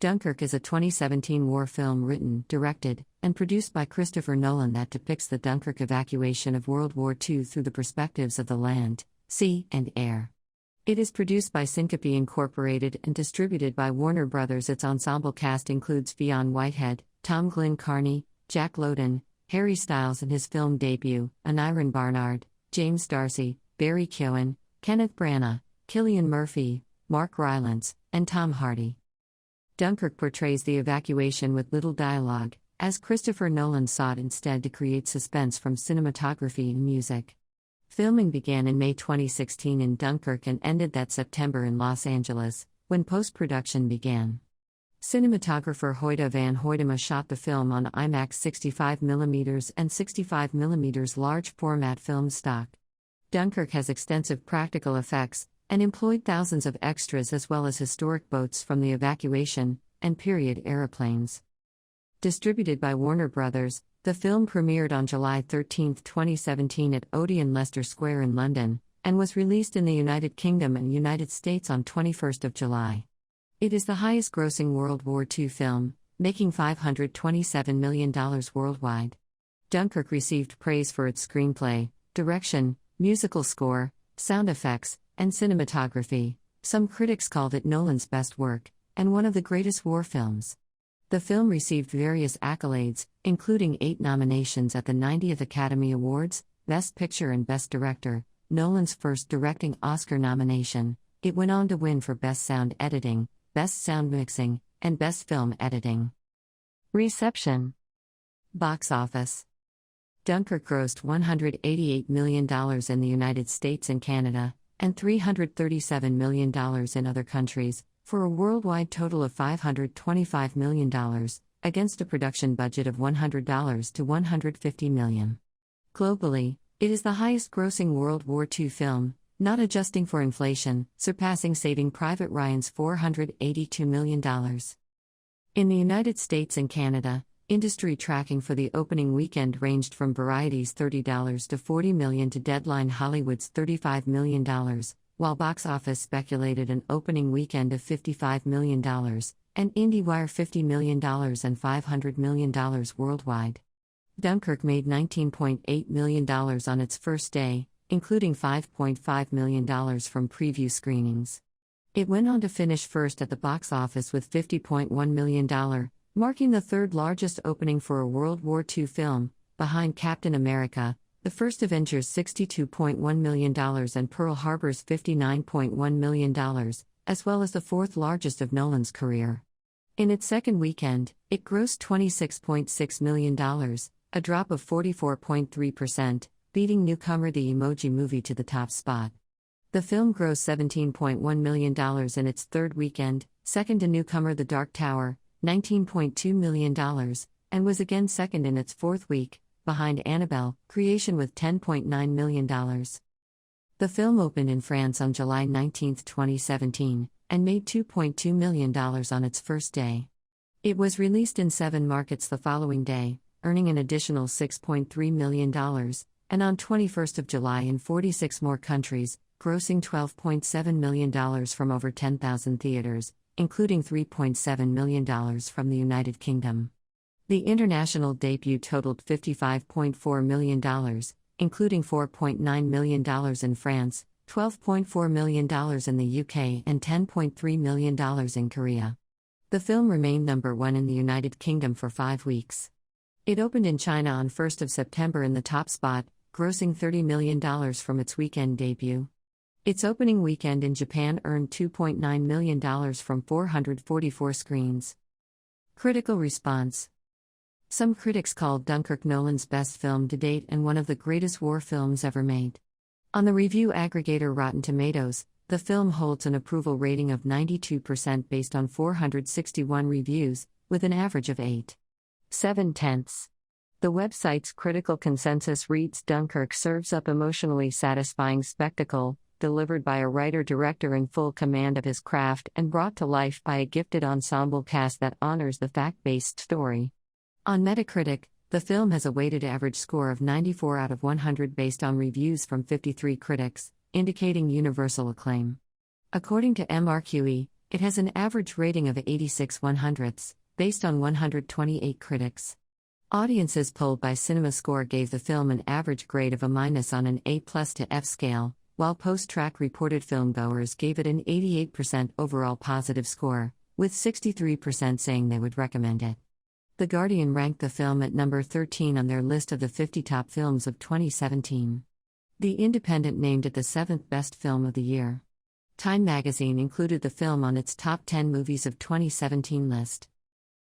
Dunkirk is a 2017 war film written, directed, and produced by Christopher Nolan that depicts the Dunkirk evacuation of World War II through the perspectives of the land, sea, and air. It is produced by Syncopy Inc. and distributed by Warner Brothers. Its ensemble cast includes Fionn Whitehead, Tom Glynn-Carney, Jack Lowden, Harry Styles in his film debut, Aneurin Barnard, James D'Arcy, Barry Keoghan, Kenneth Branagh, Cillian Murphy, Mark Rylance, and Tom Hardy. Dunkirk portrays the evacuation with little dialogue, as Christopher Nolan sought instead to create suspense from cinematography and music. Filming began in May 2016 in Dunkirk and ended that September in Los Angeles, when post-production began. Cinematographer Hoyte van Hoytema shot the film on IMAX 65mm and 65mm large-format film stock. Dunkirk has extensive practical effects, and employed thousands of extras as well as historic boats from the evacuation, and period aeroplanes. Distributed by Warner Brothers, the film premiered on July 13, 2017 at Odeon Leicester Square in London, and was released in the United Kingdom and United States on 21 July. It is the highest-grossing World War II film, making $527 million worldwide. Dunkirk received praise for its screenplay, direction, musical score, sound effects, and cinematography. Some critics called it Nolan's best work, and one of the greatest war films. The film received various accolades, including 8 nominations at the 90th Academy Awards, Best Picture and Best Director, Nolan's first directing Oscar nomination. It went on to win for Best Sound Editing, Best Sound Mixing, and Best Film Editing. Reception. Box office. Dunkirk grossed $188 million in the United States and Canada, and $337 million in other countries, for a worldwide total of $525 million, against a production budget of $100 to $150 million. Globally, it is the highest-grossing World War II film, not adjusting for inflation, surpassing Saving Private Ryan's $482 million. In the United States and Canada, industry tracking for the opening weekend ranged from Variety's $30 to $40 million to Deadline Hollywood's $35 million, while Box Office speculated an opening weekend of $55 million, and IndieWire $50 million and $500 million worldwide. Dunkirk made $19.8 million on its first day, including $5.5 million from preview screenings. It went on to finish first at the box office with $50.1 million, marking the third largest opening for a World War II film, behind Captain America, the first Avengers' $62.1 million and Pearl Harbor's $59.1 million, as well as the fourth largest of Nolan's career. In its second weekend, it grossed $26.6 million, a drop of 44.3%, beating newcomer The Emoji Movie to the top spot. The film grossed $17.1 million in its third weekend, second to newcomer The Dark Tower, $19.2 million, and was again second in its fourth week, behind Annabelle, Creation with $10.9 million. The film opened in France on July 19, 2017, and made $2.2 million on its first day. It was released in 7 markets the following day, earning an additional $6.3 million, and on 21 July in 46 more countries, grossing $12.7 million from over 10,000 theaters, including $3.7 million from the United Kingdom. The international debut totaled $55.4 million, including $4.9 million in France, $12.4 million in the UK, and $10.3 million in Korea. The film remained number 1 in the United Kingdom for 5 weeks. It opened in China on 1 September in the top spot, grossing $30 million from its weekend debut. Its opening weekend in Japan earned $2.9 million from 444 screens. Critical response. Some critics called Dunkirk Nolan's best film to date and one of the greatest war films ever made. On the review aggregator Rotten Tomatoes, the film holds an approval rating of 92% based on 461 reviews, with an average of 8.7. The website's critical consensus reads, Dunkirk serves up emotionally satisfying spectacle, delivered by a writer-director in full command of his craft and brought to life by a gifted ensemble cast that honors the fact-based story. On Metacritic, the film has a weighted average score of 94 out of 100 based on reviews from 53 critics, indicating universal acclaim. According to MRQE, It has an average rating of 86/100, based on 128 critics. Audiences polled by CinemaScore gave the film an average grade of A- on an A+ to F scale, while post-track reported filmgoers gave it an 88% overall positive score, with 63% saying they would recommend it. The Guardian ranked the film at number 13 on their list of the 50 top films of 2017. The Independent named it the 7th best film of the year. Time magazine included the film on its top 10 movies of 2017 list.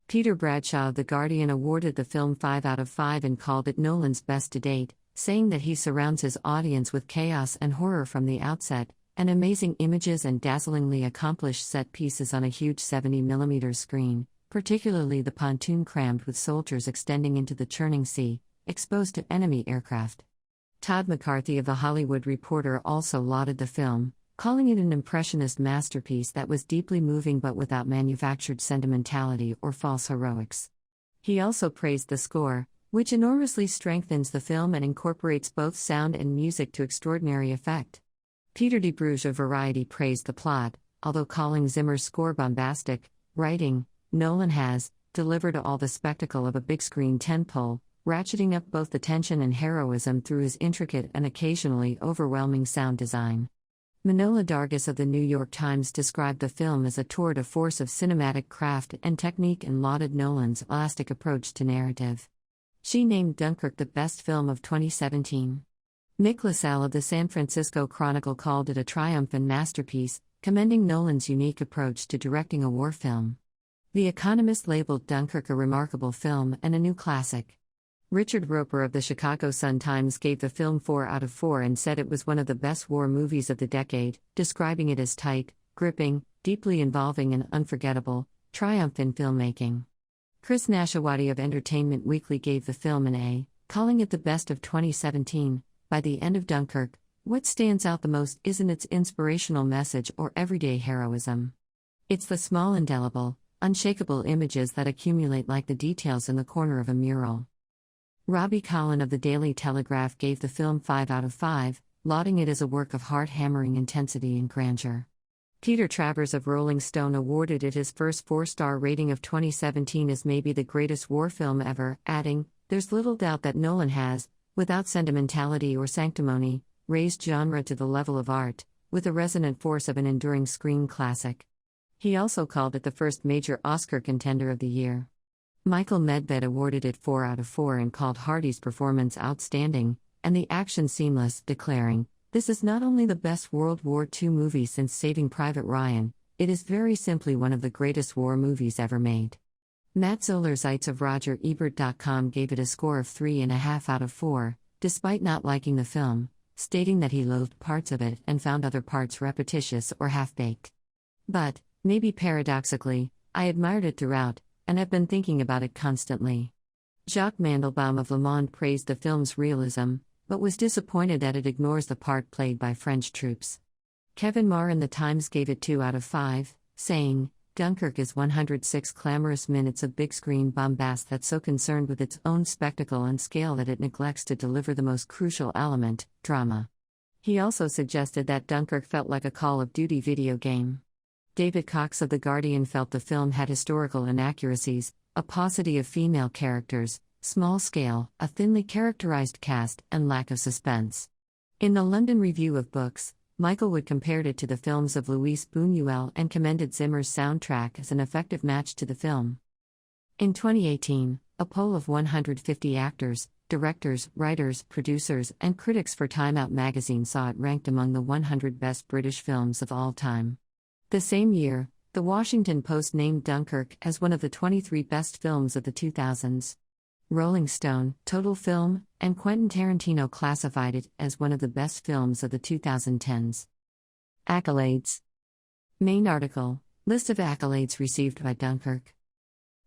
Peter Bradshaw of The Guardian awarded the film 5 out of 5 and called it Nolan's best to date, saying that he surrounds his audience with chaos and horror from the outset, and amazing images and dazzlingly accomplished set pieces on a huge 70mm screen, particularly the pontoon crammed with soldiers extending into the churning sea, exposed to enemy aircraft. Todd McCarthy of The Hollywood Reporter also lauded the film, calling it an impressionist masterpiece that was deeply moving but without manufactured sentimentality or false heroics. He also praised the score, which enormously strengthens the film and incorporates both sound and music to extraordinary effect. Peter de Bruges of Variety praised the plot, although calling Zimmer's score bombastic, writing, "Nolan has delivered all the spectacle of a big-screen tentpole, ratcheting up both the tension and heroism through his intricate and occasionally overwhelming sound design." Manohla Dargis of The New York Times described the film as a tour de force of cinematic craft and technique and lauded Nolan's elastic approach to narrative. She named Dunkirk the best film of 2017. Nick LaSalle of the San Francisco Chronicle called it a triumph and masterpiece, commending Nolan's unique approach to directing a war film. The Economist labeled Dunkirk a remarkable film and a new classic. Richard Roper of the Chicago Sun-Times gave the film 4 out of 4 and said it was one of the best war movies of the decade, describing it as tight, gripping, deeply involving and unforgettable, triumph in filmmaking. Chris Nashawati of Entertainment Weekly gave the film an A, calling it the best of 2017. By the end of Dunkirk, what stands out the most isn't its inspirational message or everyday heroism. It's the small, indelible, unshakable images that accumulate like the details in the corner of a mural. Robbie Collin of the Daily Telegraph gave the film 5 out of 5, lauding it as a work of heart-hammering intensity and grandeur. Peter Travers of Rolling Stone awarded it his first 4-star rating of 2017 as maybe the greatest war film ever, adding, "There's little doubt that Nolan has, without sentimentality or sanctimony, raised genre to the level of art, with the resonant force of an enduring screen classic." He also called it the first major Oscar contender of the year. Michael Medved awarded it 4 out of 4 and called Hardy's performance outstanding, and the action seamless, declaring, "This is not only the best World War II movie since Saving Private Ryan, it is very simply one of the greatest war movies ever made." Matt Zoller-Zeitz of RogerEbert.com gave it a score of 3.5 out of 4, despite not liking the film, stating that he loathed parts of it and found other parts repetitious or half-baked. "But, maybe paradoxically, I admired it throughout, and have been thinking about it constantly." Jacques Mandelbaum of Le Monde praised the film's realism, but was disappointed that it ignores the part played by French troops. Kevin Marr in The Times gave it 2 out of 5, saying, "Dunkirk is 106 clamorous minutes of big-screen bombast that's so concerned with its own spectacle and scale that it neglects to deliver the most crucial element, drama." He also suggested that Dunkirk felt like a Call of Duty video game. David Cox of The Guardian felt the film had historical inaccuracies, a paucity of female characters, small scale, a thinly characterized cast, and lack of suspense. In the London Review of Books, Michael Wood compared it to the films of Luis Buñuel and commended Zimmer's soundtrack as an effective match to the film. In 2018, a poll of 150 actors, directors, writers, producers, and critics for Time Out magazine saw it ranked among the 100 best British films of all time. The same year, The Washington Post named Dunkirk as one of the 23 best films of the 2000s. Rolling Stone, Total Film, and Quentin Tarantino classified it as one of the best films of the 2010s. Accolades. Main article, List of accolades received by Dunkirk.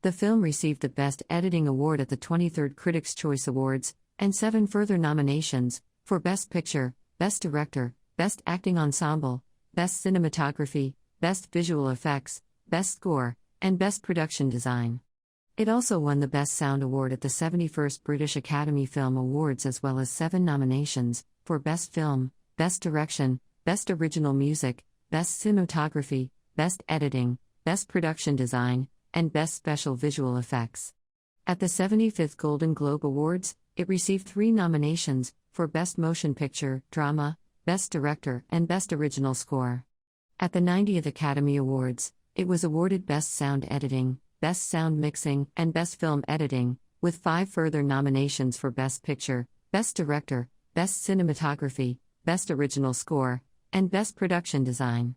The film received the Best Editing Award at the 23rd Critics' Choice Awards, and 7 further nominations, for Best Picture, Best Director, Best Acting Ensemble, Best Cinematography, Best Visual Effects, Best Score, and Best Production Design. It also won the Best Sound Award at the 71st British Academy Film Awards as well as 7 nominations, for Best Film, Best Direction, Best Original Music, Best Cinematography, Best Editing, Best Production Design, and Best Special Visual Effects. At the 75th Golden Globe Awards, it received 3 nominations for Best Motion Picture, Drama, Best Director, and Best Original Score. At the 90th Academy Awards, it was awarded Best Sound Editing, Best Sound Mixing, and Best Film Editing, with 5 further nominations for Best Picture, Best Director, Best Cinematography, Best Original Score, and Best Production Design.